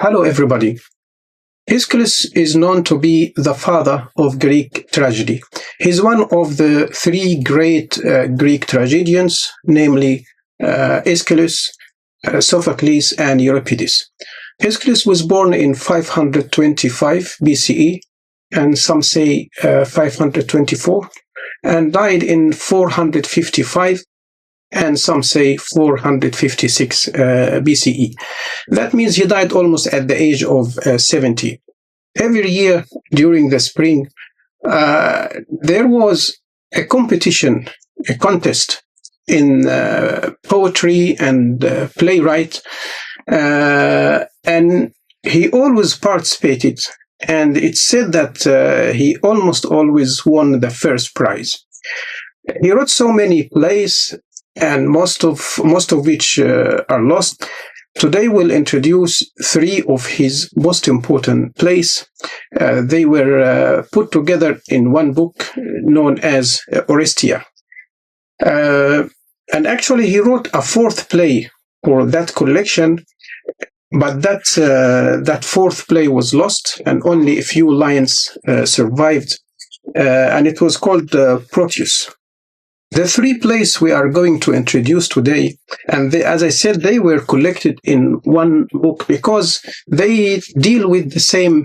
Hello, everybody. Aeschylus is known to be the father of Greek tragedy. He's one of the three great Greek tragedians, namely Aeschylus, Sophocles, and Euripides. Aeschylus was born in 525 BCE, and some say 524, and died in 455, and some say 456 BCE. That means he died almost at the age of 70. Every year during the spring, there was a competition, a contest in poetry and playwright, and he always participated, and it's said that he almost always won the first prize. He wrote so many plays, and most of which are lost. Today we'll introduce three of his most important plays. They were put together in one book known as Oresteia. And actually he wrote a fourth play for that collection, but that fourth play was lost, and only a few lines survived, and it was called Proteus. The three plays we are going to introduce today, and as I said, they were collected in one book because they deal with the same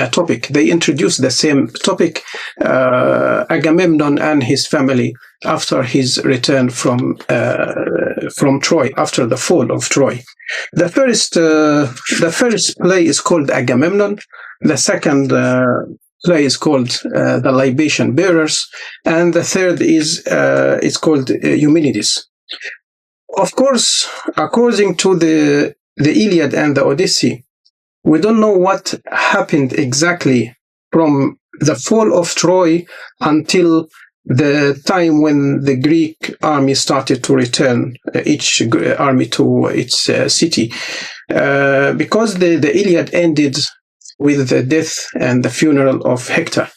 topic. They introduce the same topic, Agamemnon and his family after his return from Troy, after the fall of Troy. The first play is called Agamemnon. The second play is called The Libation Bearers, and the third is called Eumenides. Of course, according to the Iliad and the Odyssey, we don't know what happened exactly from the fall of Troy until the time when the Greek army started to return, each army to its city, because the Iliad ended with the death and the funeral of Hector.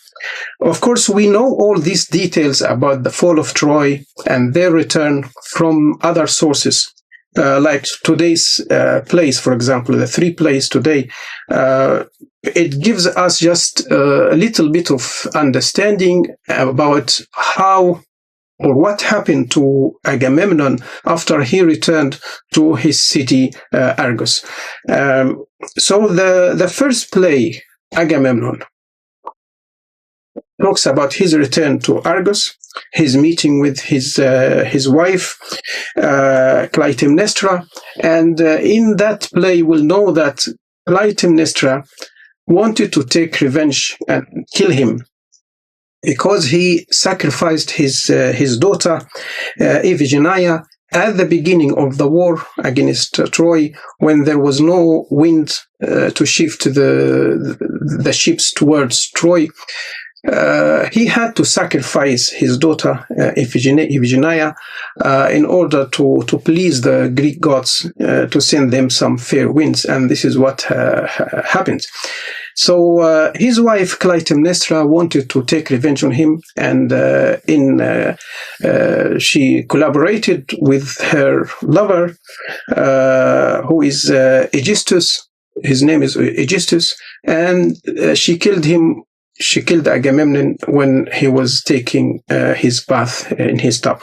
Of course, we know all these details about the fall of Troy and their return from other sources, like today's plays, for example, the three plays today. It gives us just a little bit of understanding about how or what happened to Agamemnon after he returned to his city, Argos. So the first play, Agamemnon, talks about his return to Argos, his meeting with his wife, Clytemnestra, and in that play we'll know that Clytemnestra wanted to take revenge and kill him, because he sacrificed his daughter Iphigenia at the beginning of the war against Troy, when there was no wind to shift the ships towards Troy. He had to sacrifice his daughter Iphigenia in order to please the Greek gods, to send them some fair winds, and this is what happened. So his wife Clytemnestra wanted to take revenge on him, and she collaborated with her lover, who is Aegisthus. His name is Aegisthus, and she killed him. She killed Agamemnon when he was taking his bath in his tub.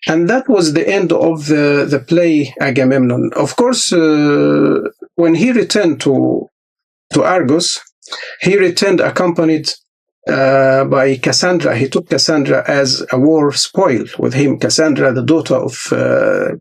And that was the end of the play Agamemnon. Of course, when he returned to Argos, he returned accompanied by Cassandra. He took Cassandra as a war spoil with him. Cassandra, the daughter of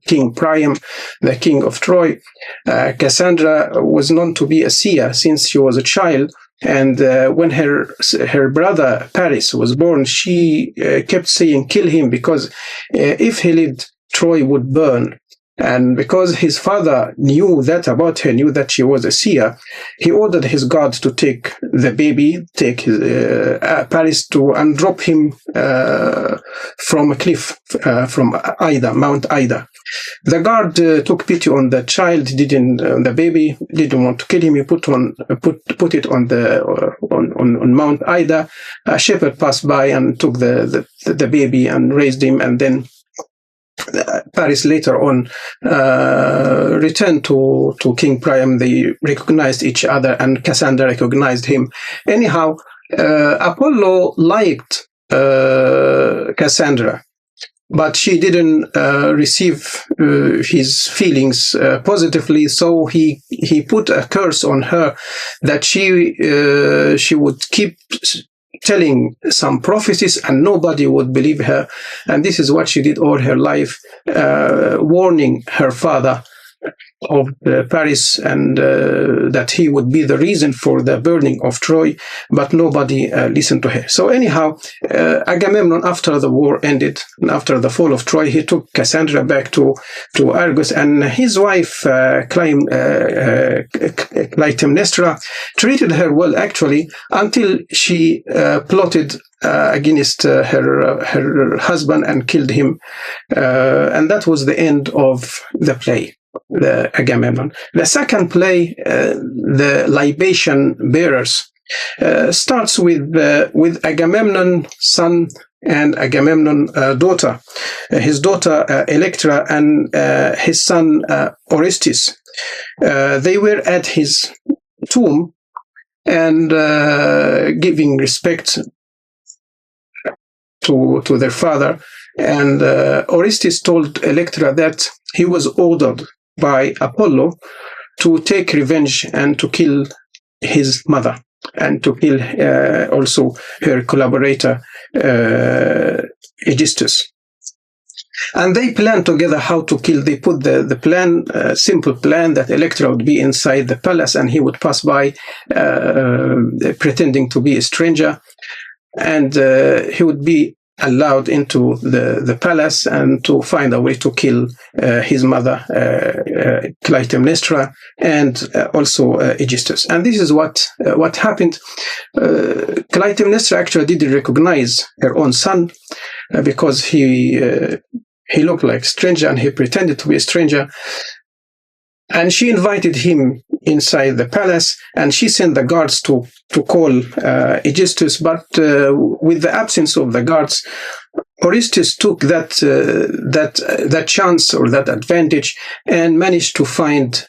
King Priam, the king of Troy. Cassandra was known to be a seer since she was a child. And when her brother Paris was born, she kept saying, "Kill him, because if he lived, Troy would burn." And because his father knew that about her, knew that she was a seer, he ordered his guard to take the baby, take Paris and drop him from a cliff, from Mount Ida. The guard took pity on the child, the baby, didn't want to kill him. He put it on Mount Ida. A shepherd passed by and took the baby and raised him, and then Paris later on returned to King Priam. They recognized each other, and Cassandra recognized him. Anyhow, Apollo liked Cassandra, but she didn't receive his feelings positively. So he put a curse on her that she would keep telling some prophecies and nobody would believe her. And this is what she did all her life, warning her father of Paris and that he would be the reason for the burning of Troy, but nobody listened to her. So anyhow, Agamemnon, after the war ended, and after the fall of Troy, he took Cassandra back to Argos, and his wife Clytemnestra treated her well, actually, until she plotted against her husband and killed him, and that was the end of the play, the Agamemnon. The second play, the Libation Bearers, starts with Agamemnon son and Agamemnon daughter, his daughter Electra and his son Orestes. They were at his tomb and giving respect to their father. And Orestes told Electra that he was ordered by Apollo to take revenge and to kill his mother and to kill also her collaborator Aeschylus. And they planned together how to kill. They put the plan, simple plan, that Electra would be inside the palace and he would pass by pretending to be a stranger, and he would be allowed into the palace and to find a way to kill his mother Clytemnestra and also Aeschylus. And this is what happened. Clytemnestra actually didn't recognize her own son because he looked like a stranger and he pretended to be a stranger. And she invited him inside the palace, and she sent the guards to call Aeschylus. But with the absence of the guards, Orestes took that chance or that advantage and managed to find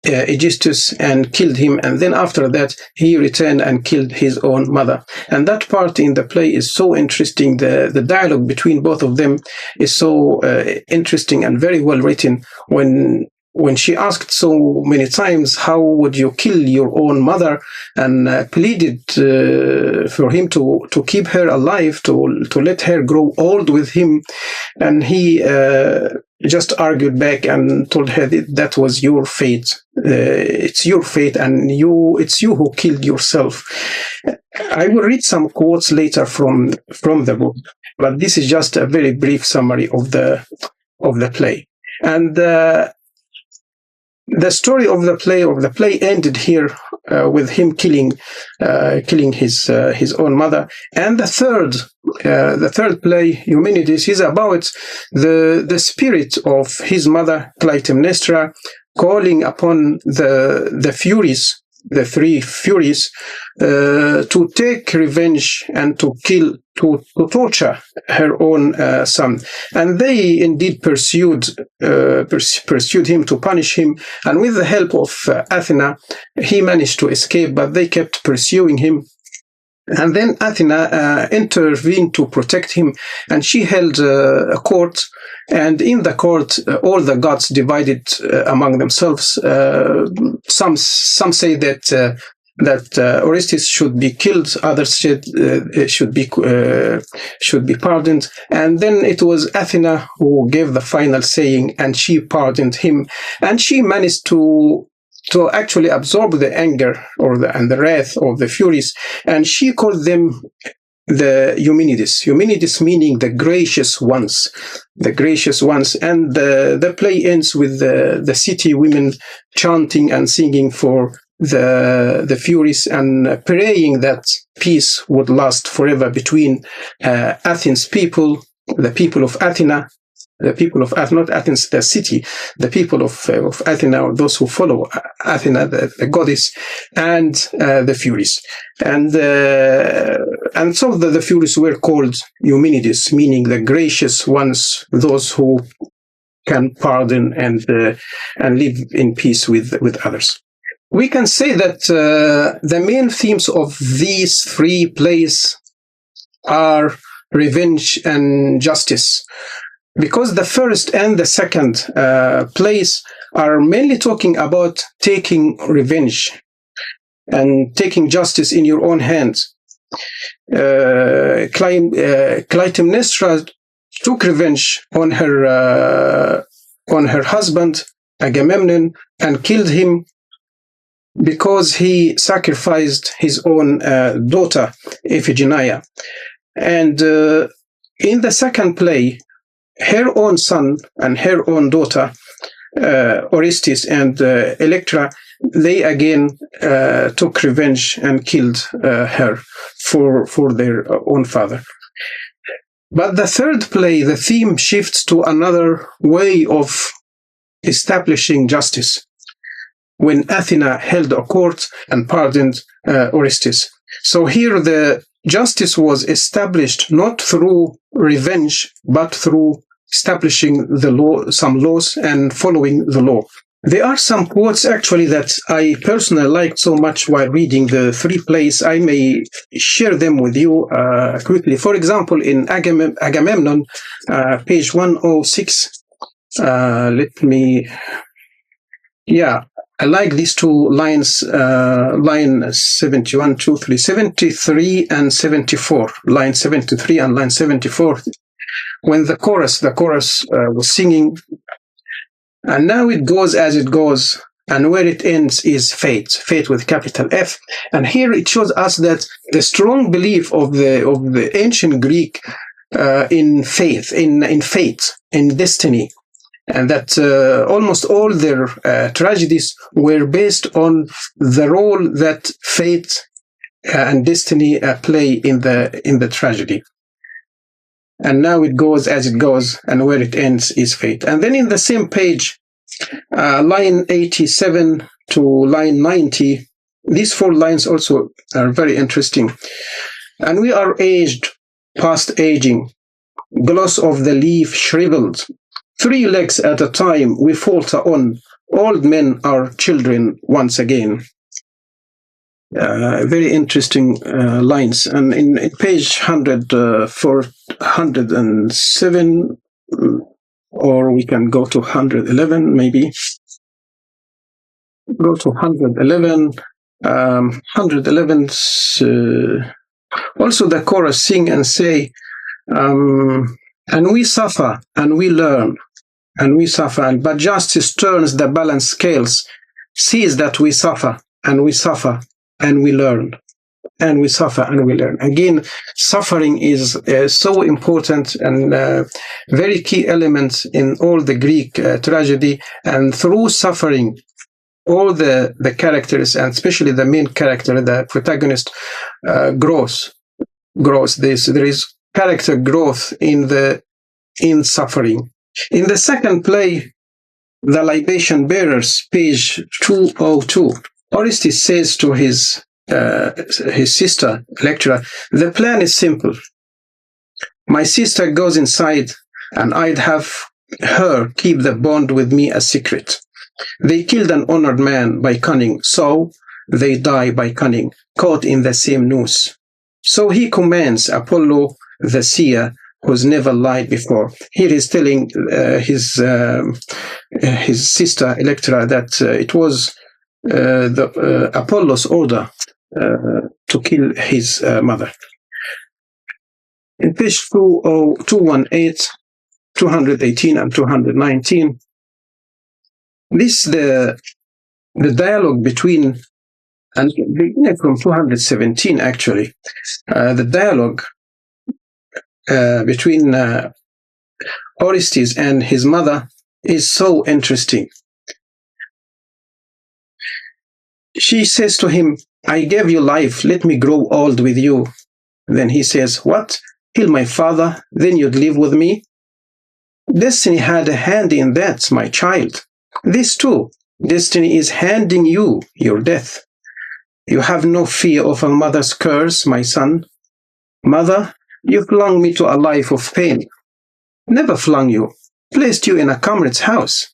Aeschylus and killed him. And then after that, he returned and killed his own mother. And that part in the play is so interesting. The dialogue between both of them is so interesting and very well written. When she asked so many times, how would you kill your own mother, and pleaded for him to keep her alive, to let her grow old with him. And he just argued back and told her that was your fate. It's your fate, and it's you who killed yourself. I will read some quotes later from the book, but this is just a very brief summary of the play. And the story of the play ended here with him killing his own mother. And the third play, Eumenides, is about the spirit of his mother Clytemnestra calling upon the Furies, the three Furies, to take revenge and to torture her own son. And they indeed pursued him to punish him. And with the help of Athena, he managed to escape, but they kept pursuing him. And then Athena intervened to protect him, and she held a court. And in the court, all the gods divided among themselves. Some say that Orestes should be killed. Others said should be pardoned. And then it was Athena who gave the final saying, and she pardoned him. And she managed to actually absorb the anger and the wrath of the Furies, and she called them the Eumenides. Eumenides meaning the gracious ones, And the play ends with the city women chanting and singing for the Furies and praying that peace would last forever between Athens people, the people of Athena, the people of Athens, not Athens, the city, the people of Athena, or those who follow Athena, the goddess, and the Furies. And some of the Furies were called Eumenides, meaning the gracious ones, those who can pardon and live in peace with others. We can say that the main themes of these three plays are revenge and justice, because the first and the second plays are mainly talking about taking revenge and taking justice in your own hands. Clytemnestra took revenge on her husband Agamemnon and killed him because he sacrificed his own daughter Iphigenia. And in the second play, her own son and her own daughter, Orestes and Electra, they again took revenge and killed her for their own father. But the third play, the theme shifts to another way of establishing justice, when Athena held a court and pardoned Orestes. So here the justice was established not through revenge, but through establishing the law, some laws, and following the law. There are some quotes actually that I personally liked so much while reading the three plays. I may share them with you quickly. For example, in Agamemnon, page 106, I like these two lines, line 71, 2, 3, 73 and 74, line 73 and line 74, when the chorus was singing, and now it goes as it goes, and where it ends is fate with capital F. And here it shows us that the strong belief of the ancient Greek in faith, in fate, in destiny, and that almost all their tragedies were based on the role that fate and destiny play in the tragedy. And now it goes as it goes, and where it ends is fate. And then in the same page, line 87 to line 90, these 4 lines also are very interesting. And we are aged, past aging, gloss of the leaf shriveled. 3 legs at a time we falter on, old men are children once again. Very interesting lines. And in page 107, or we can go to 111 maybe. Go to 111. 111, also the chorus sing and say, and we suffer and we learn, and we suffer, but justice turns the balance scales, sees that we suffer and we suffer and we learn, and we suffer and we learn. Again, suffering is so important and very key element in all the Greek tragedy, and through suffering, all the characters, and especially the main character, the protagonist, grows. There is character growth in suffering. In the second play, The Libation Bearers, page 202, Orestes says to his sister, Electra, the plan is simple. My sister goes inside, and I'd have her keep the bond with me a secret. They killed an honored man by cunning, so they die by cunning, caught in the same noose. So he commands Apollo, the seer, who's never lied before. Here he's telling his sister Electra that it was Apollo's order to kill his mother. In page 218, 218 and 219, this the dialogue between, and beginning from 217 actually, the dialogue between Orestes and his mother is so interesting. She says to him, I gave you life, let me grow old with you. Then he says, what? Kill my father, then you'd live with me? Destiny had a hand in that, my child. This too, destiny is handing you your death. You have no fear of a mother's curse, my son. Mother, you flung me to a life of pain. Never flung you, placed you in a comrade's house,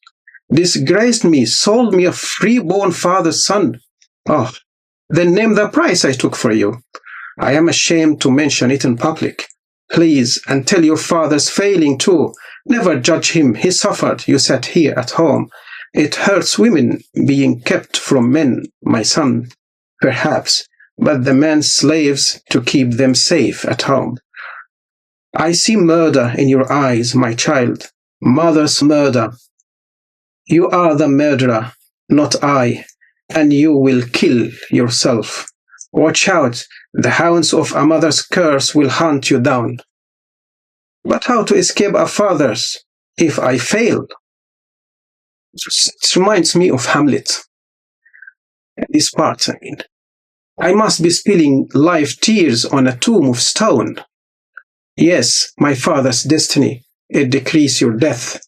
disgraced me, sold me a free-born father's son. Oh, then name the price I took for you. I am ashamed to mention it in public. Please, and tell your father's failing too. Never judge him. He suffered. You sat here at home. It hurts women being kept from men, my son. Perhaps, but the men slaves to keep them safe at home. I see murder in your eyes, my child. Mother's murder. You are the murderer, not I, and you will kill yourself. Watch out, the hounds of a mother's curse will hunt you down. But how to escape a father's if I fail? It reminds me of Hamlet. This part, I must be spilling life tears on a tomb of stone. Yes, my father's destiny, it decrees your death.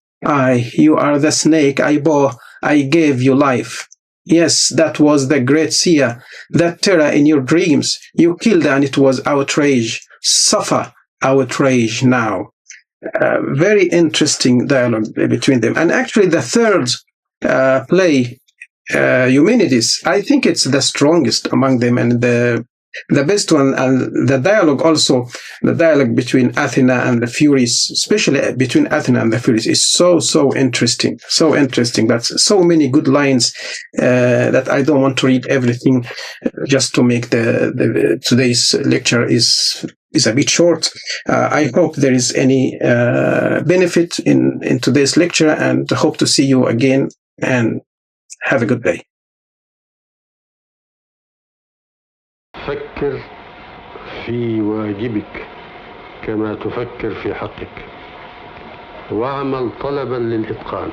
You are the snake I bore, I gave you life. Yes, that was the great seer, that terror in your dreams. You killed and it was outrage. Suffer outrage now. Very interesting dialogue between them. And actually the third play, Eumenides, I think it's the strongest among them and the best one. And the dialogue also, the dialogue between Athena and the Furies, especially between Athena and the Furies, is so interesting. So interesting. That's so many good lines that I don't want to read everything just to make the today's lecture is a bit short. I hope there is any benefit in today's lecture, and hope to see you again, and have a good day. فكر في واجبك كما تفكر في حقك، واعمل طلبا للإتقان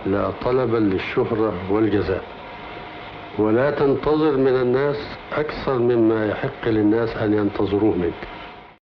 لا طلبا للشهرة والجزاء، ولا تنتظر من الناس أكثر مما يحق للناس أن ينتظروه منك.